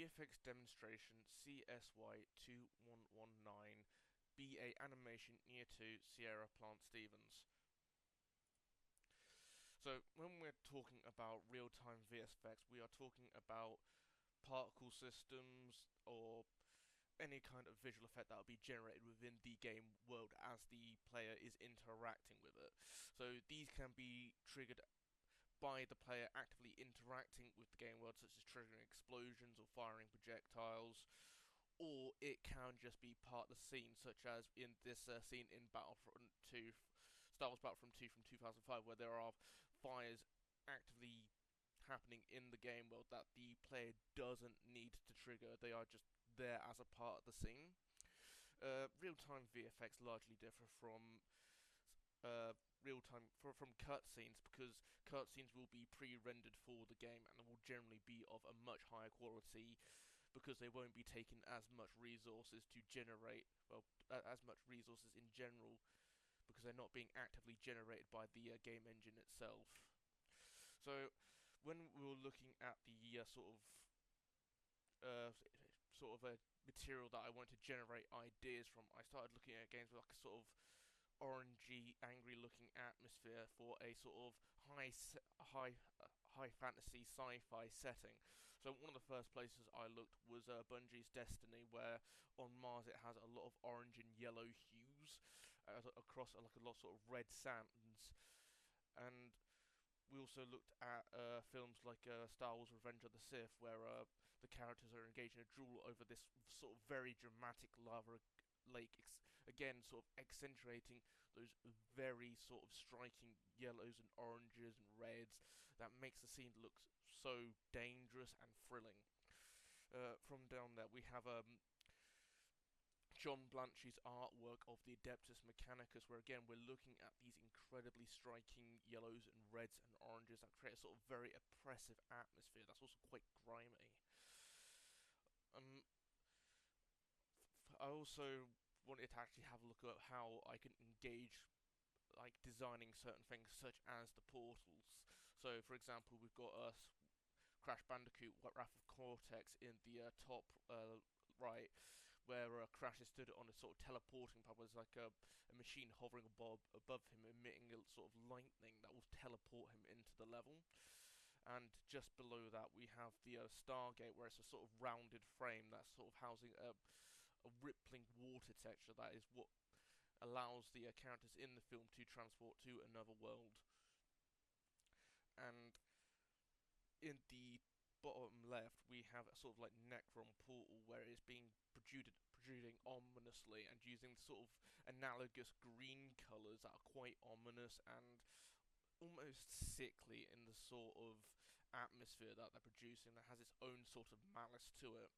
VFX demonstration CSY 2119 BA animation year 2 Sierra Plant Stevens. So when we're talking about real-time VFX, we are talking about particle systems or any kind of visual effect that will be generated within the game world as the player is interacting with it. So these can be triggered by the player actively interacting with the game world, such as triggering explosions or firing projectiles, or it can just be part of the scene, such as in this scene in Battlefront 2, Star Wars Battlefront 2 from 2005, where there are fires actively happening in the game world that the player doesn't need to trigger. They are just there as a part of the scene. Real-time VFX largely differ from real-time from cutscenes, because cutscenes will be pre-rendered for the game and will generally be of a much higher quality because they won't be taking as much resources to generate, well, as much resources in general, because they're not being actively generated by the game engine itself. So when we were looking at the sort of a material that I wanted to generate ideas from, I started looking at games with like a sort of orangey, angry-looking atmosphere for a sort of high fantasy sci-fi setting. So one of the first places I looked was Bungie's Destiny, where on Mars it has a lot of orange and yellow hues across like a lot of sort of red sands. And we also looked at films like Star Wars Revenge of the Sith, where the characters are engaged in a duel over this sort of very dramatic lava lake, again sort of accentuating those very sort of striking yellows and oranges and reds that makes the scene look so dangerous and thrilling. From down there we have John Blanche's artwork of the Adeptus Mechanicus, where again we're looking at these incredibly striking yellows and reds and oranges that create a sort of very oppressive atmosphere that's also quite grimy. I also wanted to actually have a look at how I can engage like designing certain things such as the portals. So for example we've got Crash Bandicoot Wrath of Cortex in the top right, where Crash is stood on a sort of teleporting pad. There's like a machine hovering above him, emitting a sort of lightning that will teleport him into the level. And just below that we have the Stargate, where it's a sort of rounded frame that's sort of housing a rippling water texture that is what allows the characters in the film to transport to another world. And in the bottom left we have a sort of like Necron portal, where it is being protruding ominously and using sort of analogous green colours that are quite ominous and almost sickly in the sort of atmosphere that they're producing, that has its own sort of malice to it.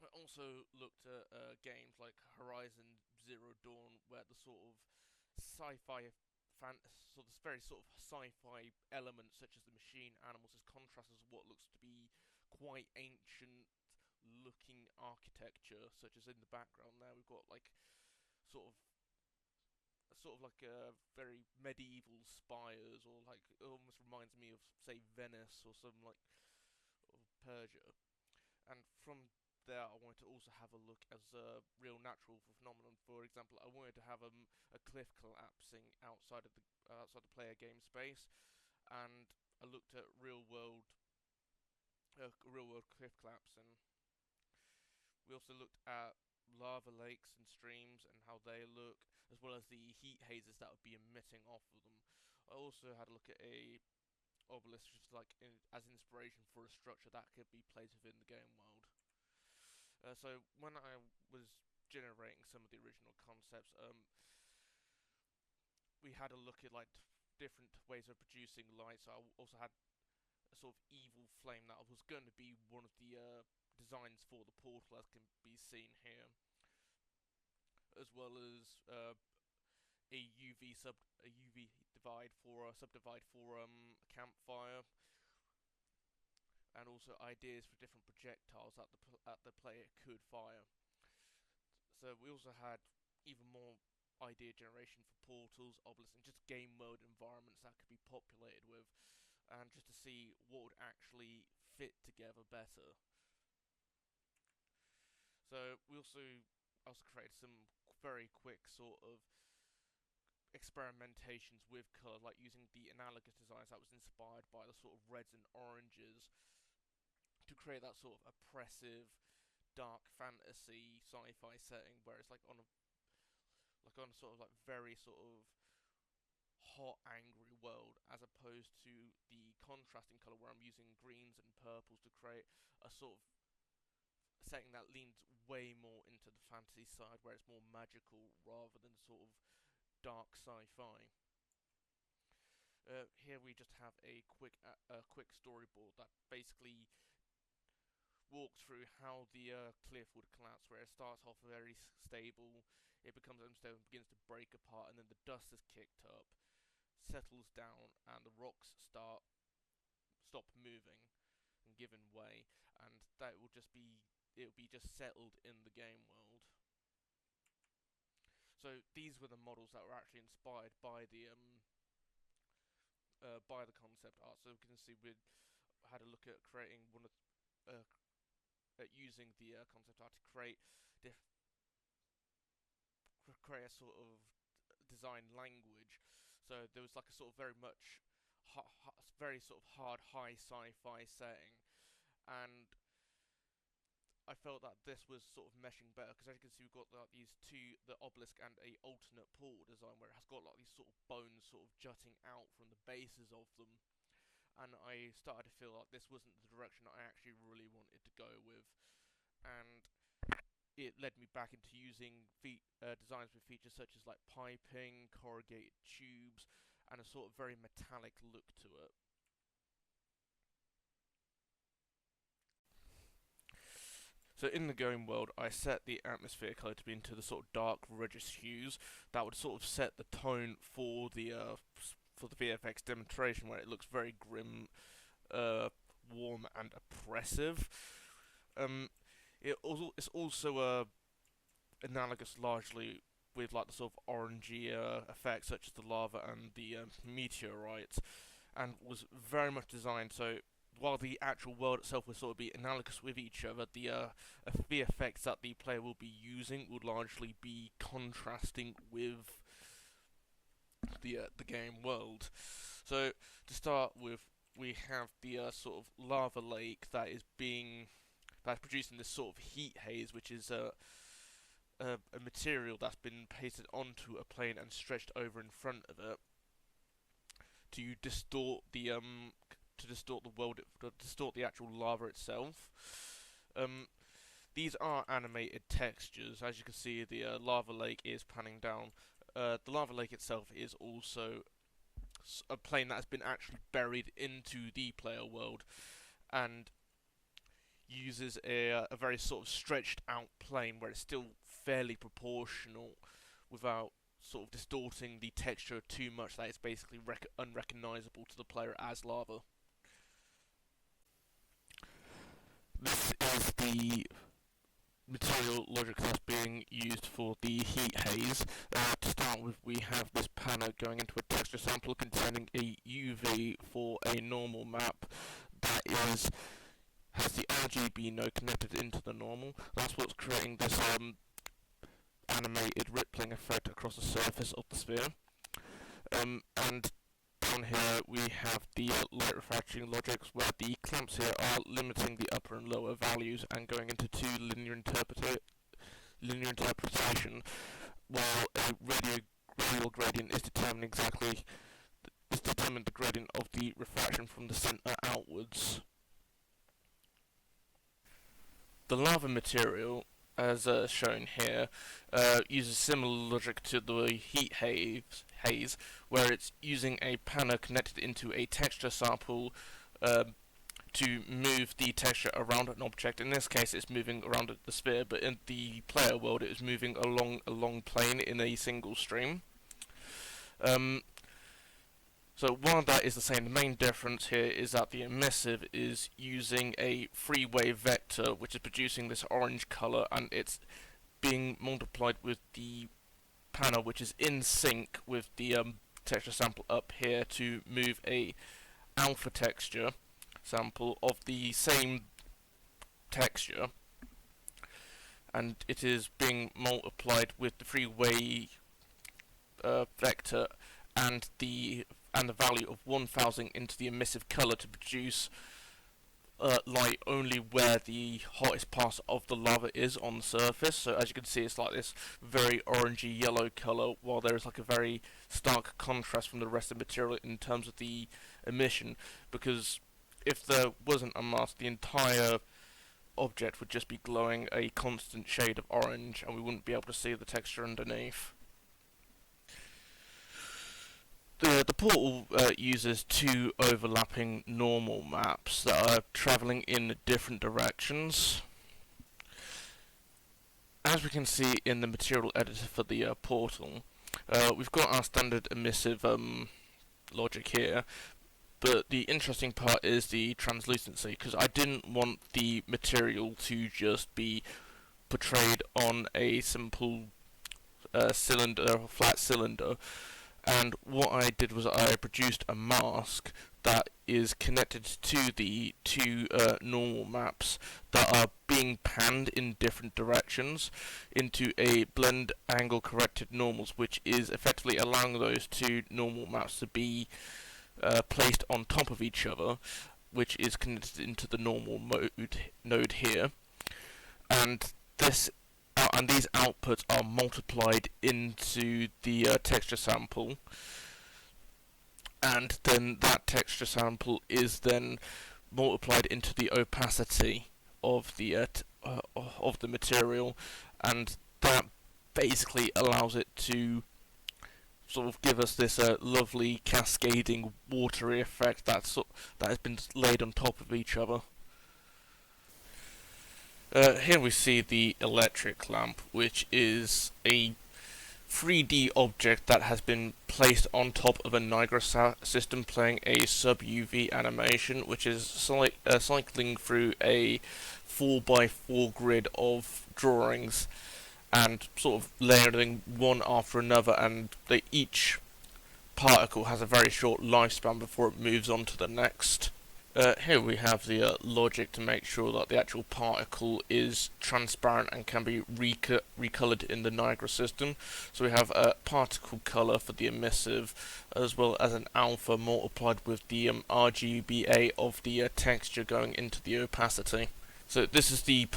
I also looked at games like Horizon Zero Dawn, where the sort of sci-fi sort of very sort of sci-fi elements, such as the machine animals, is contrasted with what looks to be quite ancient looking architecture, such as in the background there we've got like sort of like a very medieval spires, or like it almost reminds me of say Venice or some like of Persia. And from there, I wanted to also have a look as a real natural phenomenon. For example, I wanted to have a cliff collapsing outside the player game space, and I looked at real world cliff collapsing. We also looked at lava lakes and streams and how they look, as well as the heat hazes that would be emitting off of them. I also had a look at a obelisk just like as inspiration for a structure that could be placed within the game world. So when I was generating some of the original concepts, we had a look at like different ways of producing light. So I also had a sort of evil flame that was going to be one of the designs for the portal, as can be seen here, as well as a UV divide for a subdivide for a campfire, and also ideas for different projectiles that the player could fire. So we also had even more idea generation for portals, obelisks, and just game mode environments that could be populated with, and just to see what would actually fit together better. So we also created some very quick sort of experimentations with colour, like using the analogous designs that was inspired by the sort of reds and oranges to create that sort of oppressive, dark fantasy sci-fi setting, where it's like on a sort of like very sort of hot, angry world, as opposed to the contrasting color where I'm using greens and purples to create a sort of setting that leans way more into the fantasy side, where it's more magical rather than sort of dark sci-fi. Here we just have a quick storyboard that basically walks through how the cliff would collapse, where it starts off very stable, it becomes unstable and begins to break apart, and then the dust is kicked up, settles down, and the rocks stop moving and giving way, and that will just be it will be just settled in the game world. So these were the models that were actually inspired by the concept art. So we can see we had a look at creating one of at using the concept art to create a sort of design language. So there was like a sort of very much very sort of hard high sci-fi setting, and I felt that this was sort of meshing better, because as you can see we've got like these two, the obelisk and a alternate portal design, where it has got like these sort of bones sort of jutting out from the bases of them, and I started to feel like this wasn't the direction I actually really wanted to go with, and it led me back into using designs with features such as like piping, corrugated tubes, and a sort of very metallic look to it. So in the game world, I set the atmosphere color to be into the sort of dark reddish hues that would sort of set the tone for the VFX demonstration, where it looks very grim, warm, and oppressive. Um, it's also analogous largely with like the sort of orangey effects such as the lava and the meteorites, and was very much designed so while the actual world itself will sort of be analogous with each other, the VFX that the player will be using would largely be contrasting with the game world. So to start with, we have the sort of lava lake that's producing this sort of heat haze, which is a material that's been pasted onto a plane and stretched over in front of it to distort the world, to distort the actual lava itself. These are animated textures. As you can see, the lava lake is panning down. The lava lake itself is also a plane that has been actually buried into the player world, and uses a very sort of stretched out plane where it's still fairly proportional without sort of distorting the texture too much that it's basically unrecognizable to the player as lava. This is the material logic that's being used for the heat haze. To start with, we have this panel going into a texture sample containing a UV for a normal map that has the RGB node connected into the normal. That's what's creating this animated rippling effect across the surface of the sphere. And down here we have the light refracting logics, where the clamps here are limiting the upper and lower values and going into two linear interpretation, while a radial gradient is determined the gradient of the refraction from the center outwards. The lava material, as shown here, uses similar logic to the heat haze, where it's using a panel connected into a texture sample to move the texture around an object. In this case, it's moving around the sphere, but in the player world, it is moving along a long plane in a single stream. So while that is the same, the main difference here is that the emissive is using a free-wave vector, which is producing this orange color, and it's being multiplied with the panel, which is in sync with the texture sample up here to move a alpha texture sample of the same texture, and it is being multiplied with the freeway vector and the value of 1000 into the emissive color to produce light only where the hottest part of the lava is on the surface. So as you can see, it's like this very orangey yellow color, while there is like a very stark contrast from the rest of the material in terms of the emission, because if there wasn't a mask, the entire object would just be glowing a constant shade of orange and we wouldn't be able to see the texture underneath. The portal uses two overlapping normal maps that are travelling in different directions. As we can see in the material editor for the portal, we've got our standard emissive logic here, but the interesting part is the translucency, because I didn't want the material to just be portrayed on a simple cylinder, or flat cylinder. And what I did was I produced a mask that is connected to the two normal maps that are being panned in different directions into a blend angle corrected normals, which is effectively allowing those two normal maps to be placed on top of each other, which is connected into the normal node here. And these outputs are multiplied into the texture sample, and then that texture sample is then multiplied into the opacity of the material, and that basically allows it to sort of give us this lovely cascading watery effect that has been laid on top of each other. Here we see the electric lamp, which is a 3D object that has been placed on top of a Niagara system playing a sub-UV animation, which is cycling through a 4x4 grid of drawings and sort of layering one after another, and each particle has a very short lifespan before it moves on to the next. Here we have the logic to make sure that the actual particle is transparent and can be recolored in the Niagara system. So we have a particle color for the emissive, as well as an alpha multiplied with the RGBA of the texture going into the opacity. So this is the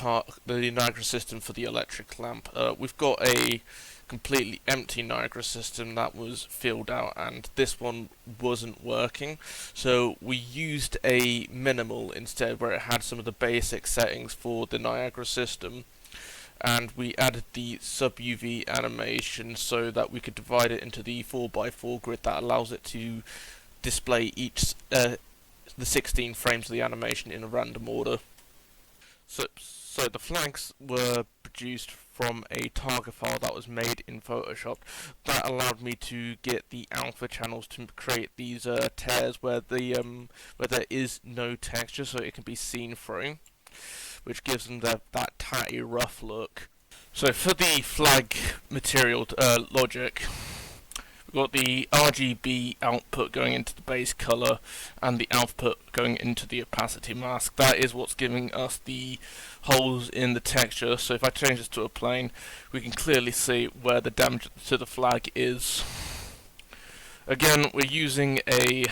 Niagara system for the electric lamp. We've got a completely empty Niagara system that was filled out, and this one wasn't working, so we used a minimal instead, where it had some of the basic settings for the Niagara system, and we added the sub-UV animation so that we could divide it into the 4x4 grid that allows it to display each the 16 frames of the animation in a random order. So the flags were produced from a target file that was made in Photoshop. That allowed me to get the alpha channels to create these tears where there is no texture, so it can be seen through, which gives them that tatty, rough look. So for the flag material logic, we've got the RGB output going into the base color and the output going into the opacity mask. That is what's giving us the holes in the texture. So if I change this to a plane, we can clearly see where the damage to the flag is. Again, we're using a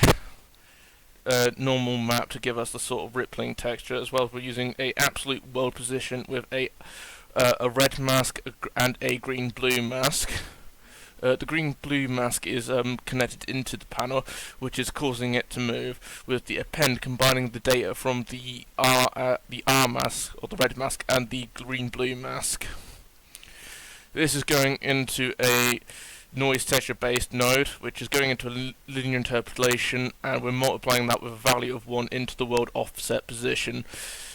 normal map to give us the sort of rippling texture, as well as we're using a absolute world position with a red mask and a green-blue mask. The green-blue mask is connected into the panel, which is causing it to move, with the append combining the data from the R mask, or the red mask, and the green-blue mask. This is going into a noise texture-based node, which is going into a linear interpolation, and we're multiplying that with a value of 1 into the world offset position,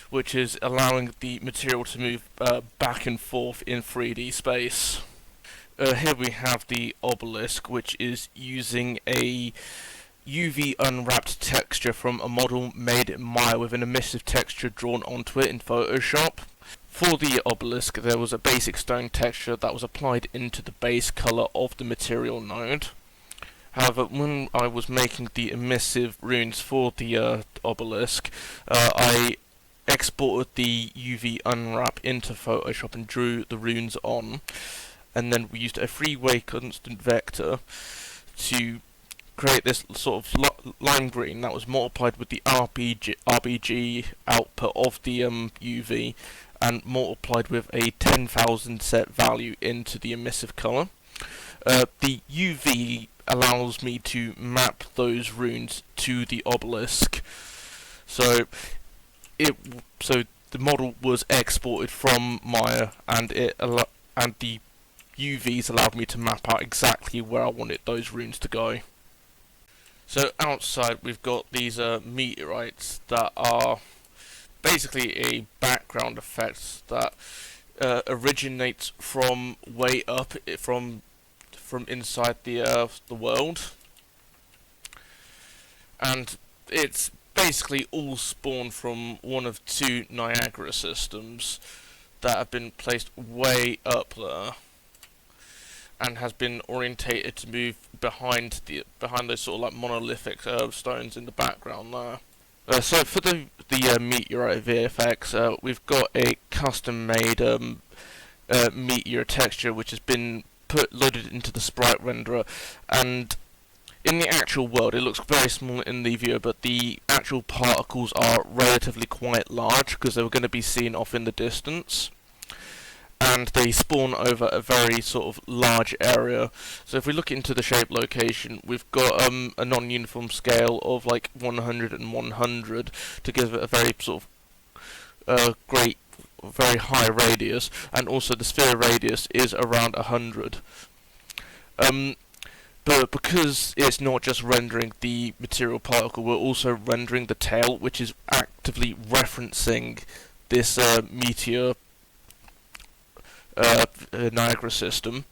which is allowing the material to move back and forth in 3D space. Here we have the obelisk, which is using a UV unwrapped texture from a model made in Maya with an emissive texture drawn onto it in Photoshop. For the obelisk, there was a basic stone texture that was applied into the base color of the material node, However, when I was making the emissive runes for the obelisk, I exported the UV unwrap into Photoshop and drew the runes on, and then we used a three-way constant vector to create this sort of lime green that was multiplied with the RBG output of the UV and multiplied with a 10,000 set value into the emissive color. The UV allows me to map those runes to the obelisk. So so the model was exported from Maya, and and the UVs allowed me to map out exactly where I wanted those runes to go. So outside we've got these meteorites that are basically a background effect that originates from way up from inside the world, and it's basically all spawned from one of two Niagara systems that have been placed way up there and has been orientated to move behind those sort of like monolithic stones in the background there. So for the meteorite VFX, we've got a custom made meteor texture which has been loaded into the sprite renderer, and in the actual world it looks very small in the viewer, but the actual particles are relatively quite large because they were going to be seen off in the distance, and they spawn over a very sort of large area. So if we look into the shape location, we've got a non-uniform scale of like 100 and 100 to give it a very sort of great, very high radius, and also the sphere radius is around 100. But because it's not just rendering the material particle, we're also rendering the tail, which is actively referencing this meteor Niagara system.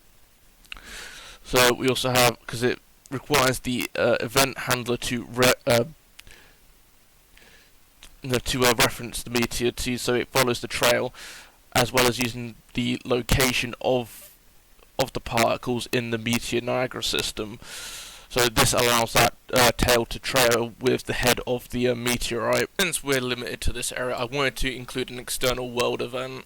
So we also have, because it requires the event handler to reference the meteor so it follows the trail, as well as using the location of the particles in the meteor Niagara system. So this allows that tail to trail with the head of the meteorite. Since we're limited to this area, I wanted to include an external world event.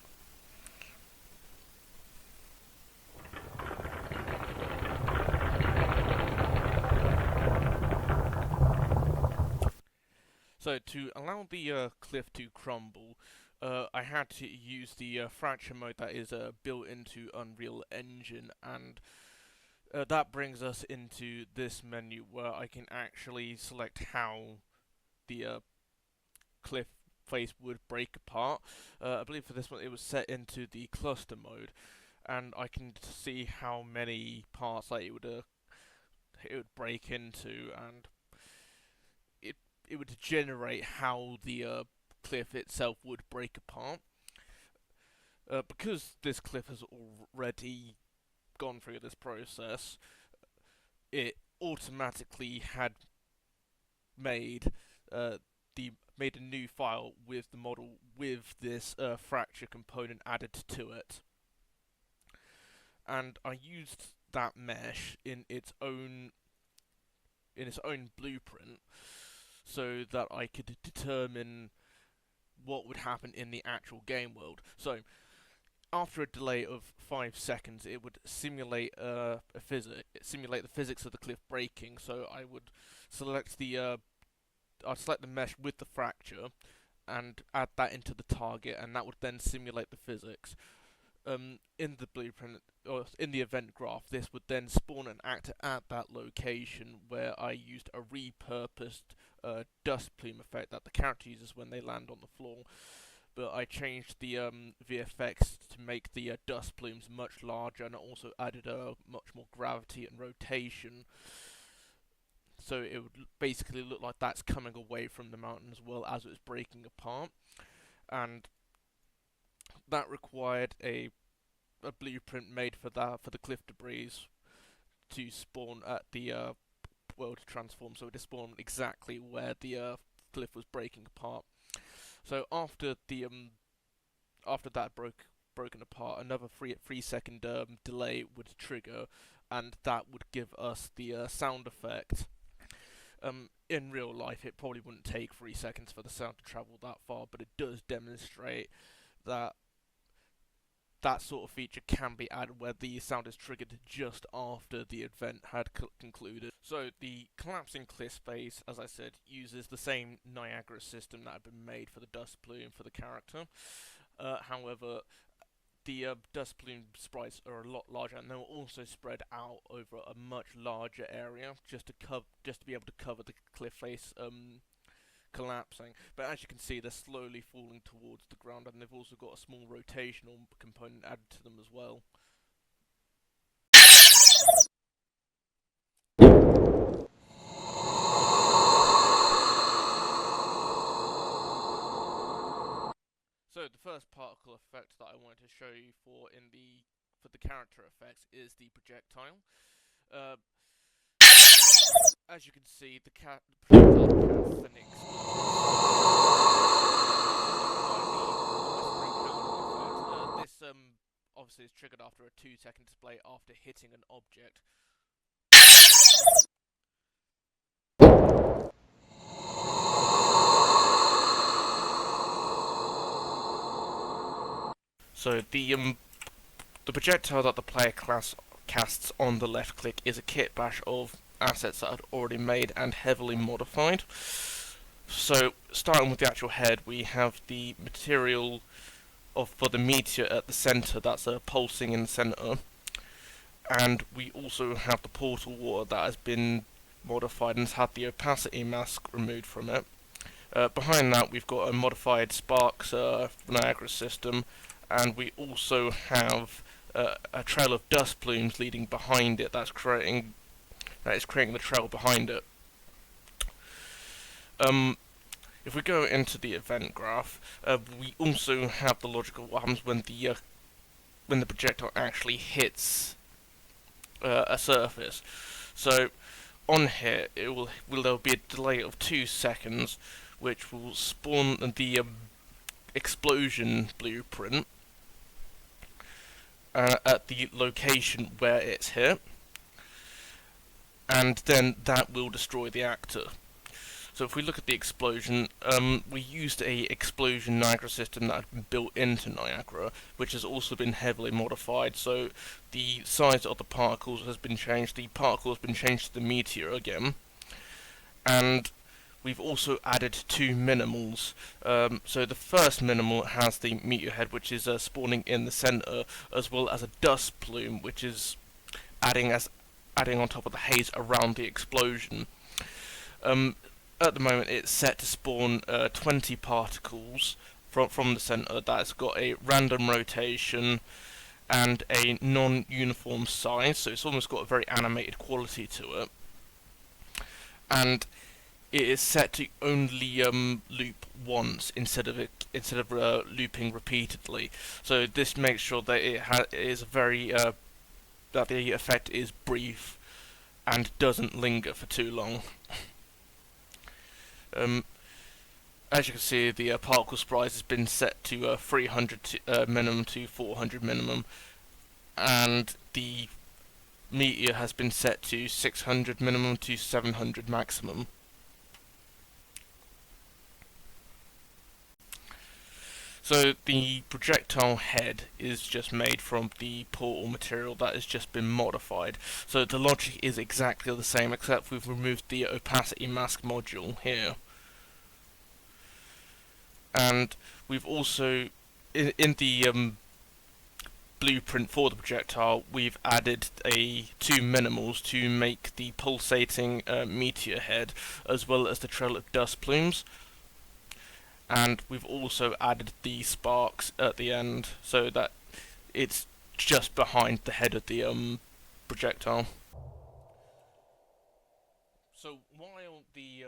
So to allow the cliff to crumble, I had to use the fracture mode that is built into Unreal Engine, and that brings us into this menu where I can actually select how the cliff face would break apart. I believe for this one it was set into the cluster mode, and I can see how many parts that it would break into, and it would generate how the cliff itself would break apart. Because this cliff has already gone through this process, it automatically had made made a new file with the model with this fracture component added to it, and I used that mesh in its own blueprint so that I could determine what would happen in the actual game world. So after a delay of 5 seconds, it would simulate simulate the physics of the cliff breaking. So I would select I'd select the mesh with the fracture and add that into the target, and that would then simulate the physics. In the blueprint, or in the event graph, this would then spawn an actor at that location where I used a repurposed dust plume effect that the character uses when they land on the floor. But I changed the VFX to make the dust plumes much larger, and I also added much more gravity and rotation. So it would basically look like that's coming away from the mountain as well as it's breaking apart. And that required a blueprint made for the cliff debris to spawn at the world transform, so it spawned exactly where the cliff was breaking apart. So after that broke broken apart, another 3 second delay would trigger, and that would give us the sound effect. In real life, it probably wouldn't take 3 seconds for the sound to travel that far, but it does demonstrate that that sort of feature can be added where the sound is triggered just after the event had concluded. So the collapsing cliff face, as I said, uses the same Niagara system that had been made for the dust plume for the character. However, the dust plume sprites are a lot larger, and they're also spread out over a much larger area, just to be able to cover the cliff face collapsing. But as you can see, they're slowly falling towards the ground, and they've also got a small rotational component added to them as well. So the first particle effect that I wanted to show you for the character effects is the projectile. As you can see, the projectile casts and explodes. This obviously is triggered after a 2 second display after hitting an object. So the projectile that the player casts on the left click is a kit bash of assets that are already made and heavily modified. So starting with the actual head, we have the material for the meteor at the centre that's pulsing in the centre, and we also have the portal water that has been modified and has had the opacity mask removed from it. Behind that, we've got a modified Sparks Niagara system, and we also have a trail of dust plumes leading behind it that is creating the trail behind it. If we go into the event graph, we also have the logical what happens when the projectile actually hits a surface. So on here, there'll be a delay of 2 seconds, which will spawn the explosion blueprint at the location where it's hit, and then that will destroy the actor. So if we look at the explosion, we used a explosion Niagara system that had been built into Niagara, which has also been heavily modified. So the size of the particles has been changed, the particle has been changed to the meteor again, and we've also added 2 minimals. So the first minimal has the meteor head, which is spawning in the centre, as well as a dust plume, which is adding on top of the haze around the explosion. At the moment, it's set to spawn 20 particles from the centre. That's got a random rotation and a non-uniform size, so it's almost got a very animated quality to it. And it is set to only loop once instead of looping repeatedly. So this makes sure that it is very that the effect is brief and doesn't linger for too long. As you can see, the particle sprites has been set to 300 minimum to 400 minimum, and the meteor has been set to 600 minimum to 700 maximum. So the projectile head is just made from the portal material that has just been modified. So the logic is exactly the same, except we've removed the opacity mask module here. And we've also, in the blueprint for the projectile, we've added 2 minimals to make the pulsating meteor head, as well as the trail of dust plumes. And we've also added the sparks at the end, so that it's just behind the head of the projectile. So while the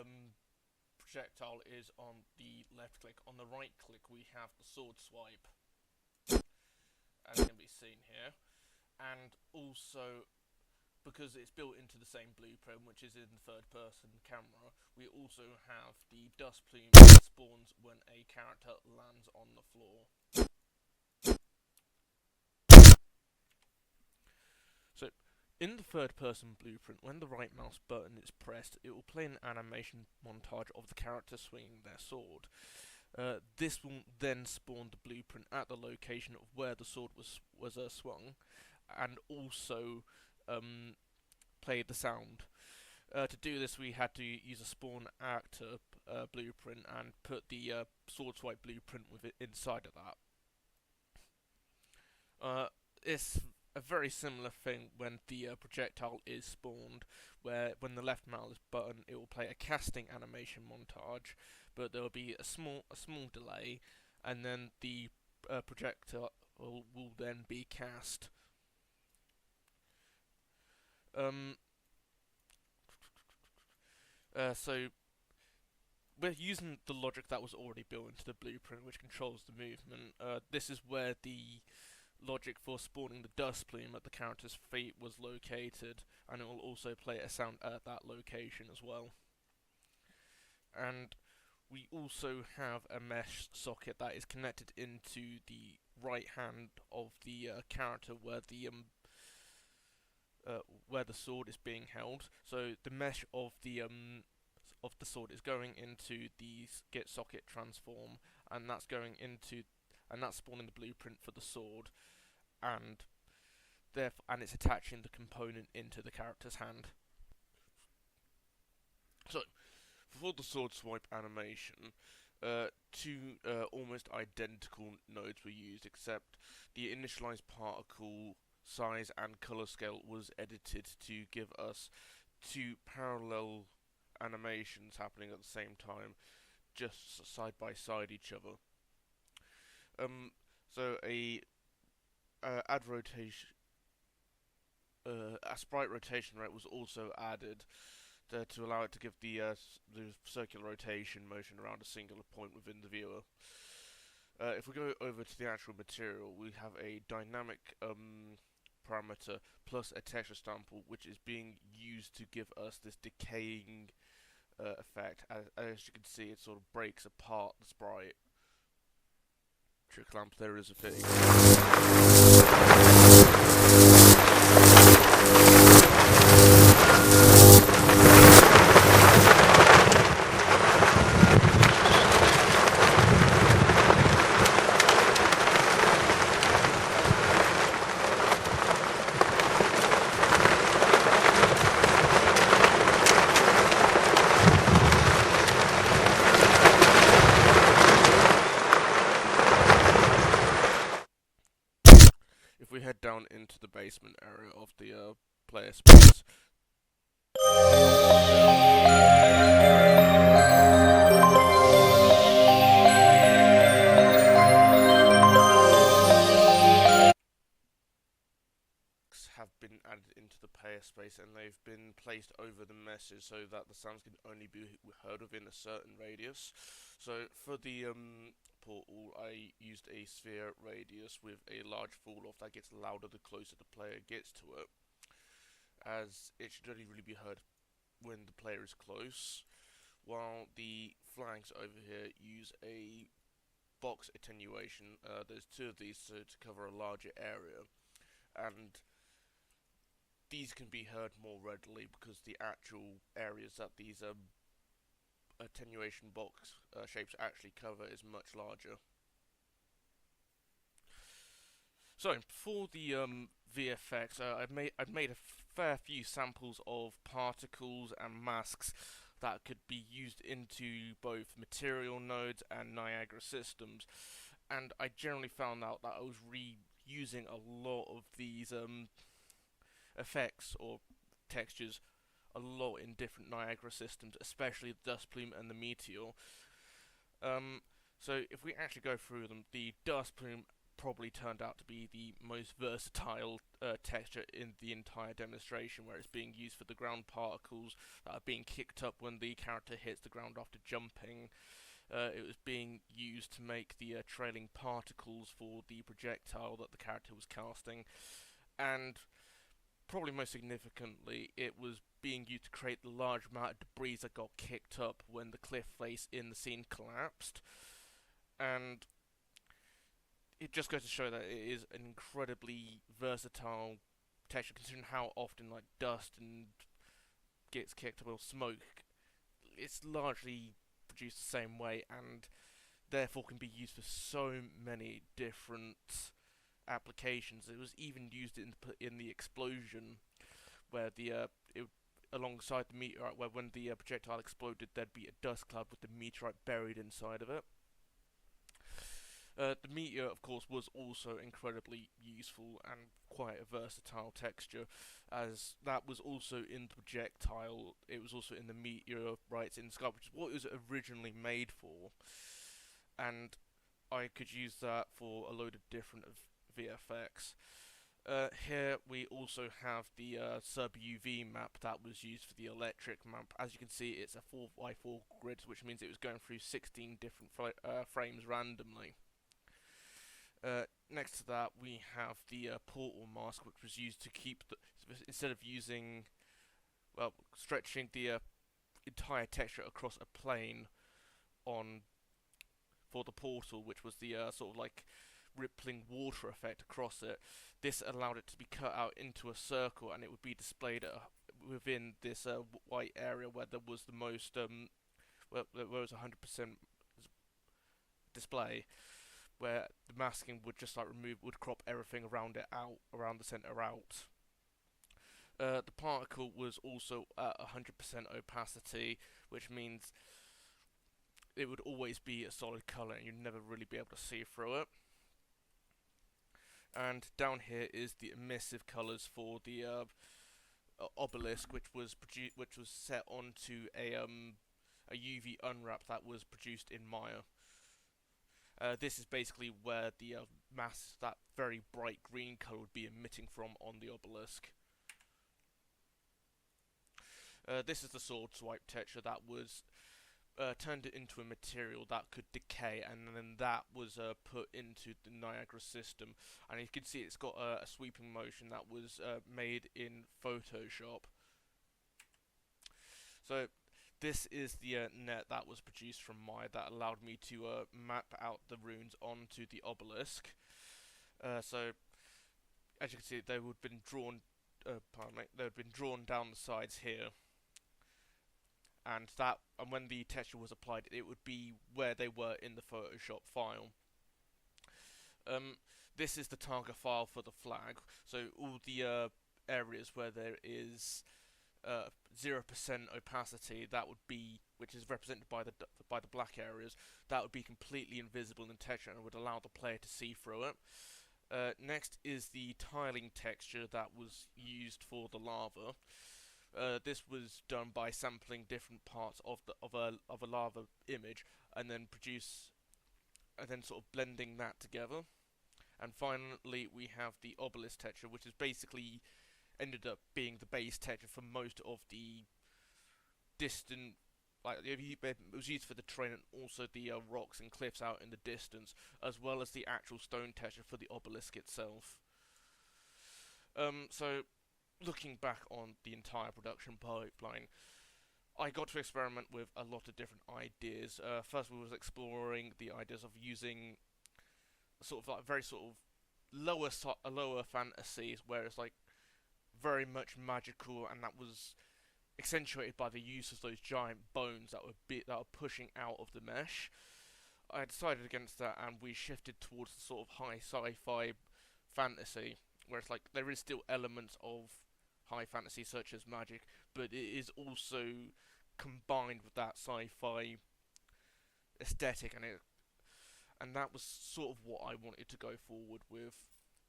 projectile is on the left click, on the right click we have the sword swipe, as can be seen here, and also because it's built into the same blueprint, which is in third person camera, we also have the dust plume that spawns when a character lands on the floor. In the third person blueprint, when the right mouse button is pressed, it will play an animation montage of the character swinging their sword. This will then spawn the blueprint at the location of where the sword was swung, and also um, play the sound. To do this, we had to use a spawn actor blueprint and put the sword swipe blueprint with it inside of that. It's a very similar thing when the projectile is spawned, where when the left mouse button, it will play a casting animation montage, but there will be a small delay, and then the projectile will then be cast. Um, so we're using the logic that was already built into the blueprint, which controls the movement. This is where the logic for spawning the dust plume at the character's feet was located, and it will also play a sound at that location as well. And we also have a mesh socket that is connected into the right hand of the character where the sword is being held. So the mesh of the sword is going into the get socket transform, and that's spawning the blueprint for the sword, and it's attaching the component into the character's hand. So for the sword swipe animation, two almost identical nodes were used, except the initialized particle size and color scale was edited to give us two parallel animations happening at the same time, just side by side each other. Um, so add rotation, a sprite rotation rate was also added to allow it to give the circular rotation motion around a singular point within the viewer. If we go over to the actual material, we have a dynamic parameter plus a texture sample, which is being used to give us this decaying effect. As you can see, it sort of breaks apart the sprite. Trick lamp, there is a thing. If we head down into the basement area of the player space, have been added into the player space, and they've been placed over the meshes so that the sounds can only be heard within a certain radius. So for the portal, I used a sphere radius with a large fall off that gets louder the closer the player gets to it, as it should only really be heard when the player is close, while the flags over here use a box attenuation. There's two of these to cover a larger area, and these can be heard more readily because the actual areas that these attenuation box shapes actually cover is much larger. So for the VFX, I've made a fair few samples of particles and masks that could be used into both material nodes and Niagara systems, and I generally found out that I was reusing a lot of these effects or textures a lot in different Niagara systems, especially the dust plume and the meteor. So if we actually go through them, the dust plume probably turned out to be the most versatile texture in the entire demonstration, where it's being used for the ground particles that are being kicked up when the character hits the ground after jumping. It was being used to make the trailing particles for the projectile that the character was casting, and probably most significantly, it was being used to create the large amount of debris that got kicked up when the cliff face in the scene collapsed. And it just goes to show that it is an incredibly versatile texture, considering how often like dust and gets kicked up or smoke, it's largely produced the same way, and therefore can be used for so many different applications. It was even used in the explosion, where alongside the meteorite, where when the projectile exploded, there'd be a dust cloud with the meteorite buried inside of it. The meteor, of course, was also incredibly useful and quite a versatile texture, as that was also in the projectile. It was also in the meteorites in the sky, which is what it was originally made for. And I could use that for a load of different VFX. Here we also have the sub-UV map that was used for the electric map. As you can see, it's a 4x4 grid, which means it was going through 16 different frames randomly. Next to that, we have the portal mask, which was used to keep instead of using, well, stretching the entire texture across a plane for the portal, which was the sort of like rippling water effect across it. This allowed it to be cut out into a circle, and it would be displayed within this white area where there was the most, where there was 100% display, where the masking would just like would crop everything around it out, around the center out. The particle was also at 100% opacity, which means it would always be a solid color and you'd never really be able to see through it. And down here is the emissive colors for the obelisk, which was set onto a UV unwrap that was produced in Maya. This is basically where the that very bright green color would be emitting from on the obelisk. This is the sword swipe texture that was turned it into a material that could decay, and then that was put into the Niagara system. And you can see it's got a sweeping motion that was made in Photoshop. So this is the net that was produced from Maya that allowed me to map out the runes onto the obelisk. So as you can see, they would have been drawn. They would have been drawn down the sides here. And when the texture was applied, it would be where they were in the Photoshop file. This is the target file for the flag. So all the areas where there is 0% opacity, that would be, which is represented by the black areas, that would be completely invisible in texture and would allow the player to see through it. Next is the tiling texture that was used for the lava. This was done by sampling different parts of a lava image and then sort of blending that together. And finally, we have the obelisk texture, which is basically ended up being the base texture for most of the distant. It was used for the terrain and also the rocks and cliffs out in the distance, as well as the actual stone texture for the obelisk itself. So, looking back on the entire production pipeline, I got to experiment with a lot of different ideas. First, we was exploring the ideas of using sort of like very sort of lower fantasy, where it's like very much magical, and that was accentuated by the use of those giant bones that were pushing out of the mesh. I decided against that, and we shifted towards the sort of high sci-fi fantasy, where it's like there is still elements of high fantasy such as magic, but it is also combined with that sci-fi aesthetic, and that was sort of what I wanted to go forward with,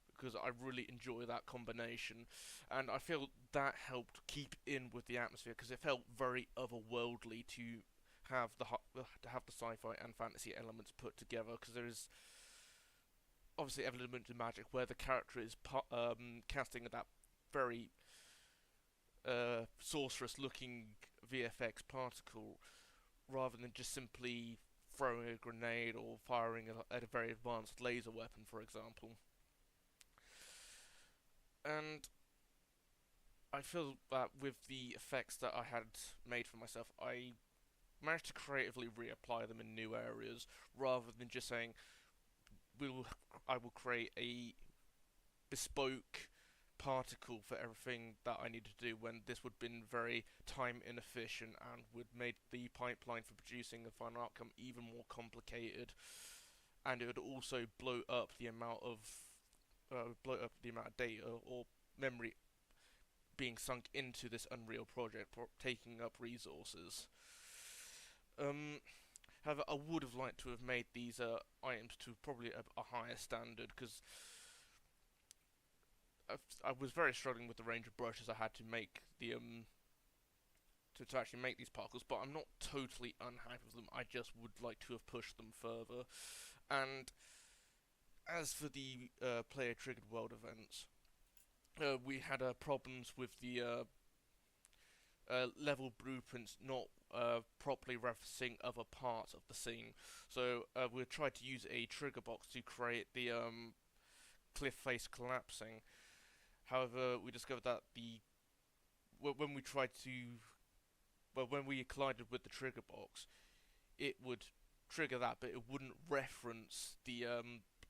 because I really enjoy that combination, and I feel that helped keep in with the atmosphere, because it felt very otherworldly to have the sci-fi and fantasy elements put together, because there is obviously element of magic where the character is casting that very sorceress-looking VFX particle, rather than just simply throwing a grenade or firing at a very advanced laser weapon, for example. And I feel that with the effects that I had made for myself, I managed to creatively reapply them in new areas, rather than just saying I will create a bespoke particle for everything that I needed to do, when this would have been very time inefficient and would made the pipeline for producing the final outcome even more complicated, and it would also blow up the amount of data or memory being sunk into this Unreal project, taking up resources. Um, However, I would have liked to have made these items to probably a higher standard, because I was very struggling with the range of brushes I had to make the to actually make these particles, but I'm not totally unhappy with them. I just would like to have pushed them further. And as for the player triggered world events, we had problems with the level blueprints not properly referencing other parts of the scene. So we tried to use a trigger box to create the cliff face collapsing. However, we discovered that when we tried to when we collided with the trigger box, it would trigger that, but it wouldn't reference the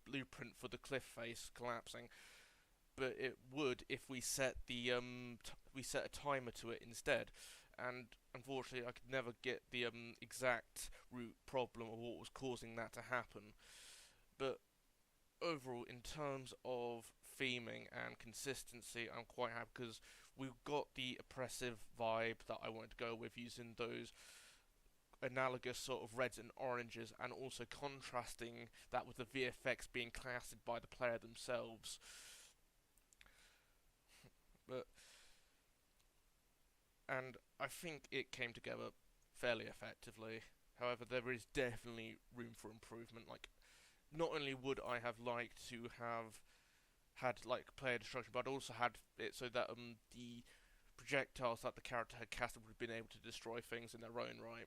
blueprint for the cliff face collapsing. But it would if we set we set a timer to it instead. And unfortunately, I could never get the exact root problem of what was causing that to happen. But overall, in terms of theming and consistency, I'm quite happy, because we've got the oppressive vibe that I wanted to go with, using those analogous sort of reds and oranges, and also contrasting that with the VFX being casted by the player themselves. But and I think it came together fairly effectively. However, there is definitely room for improvement. Like, not only would I have liked to have had like player destruction, but I'd also had it so that the projectiles that the character had casted would have been able to destroy things in their own right.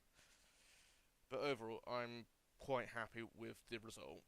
But overall, I'm quite happy with the result.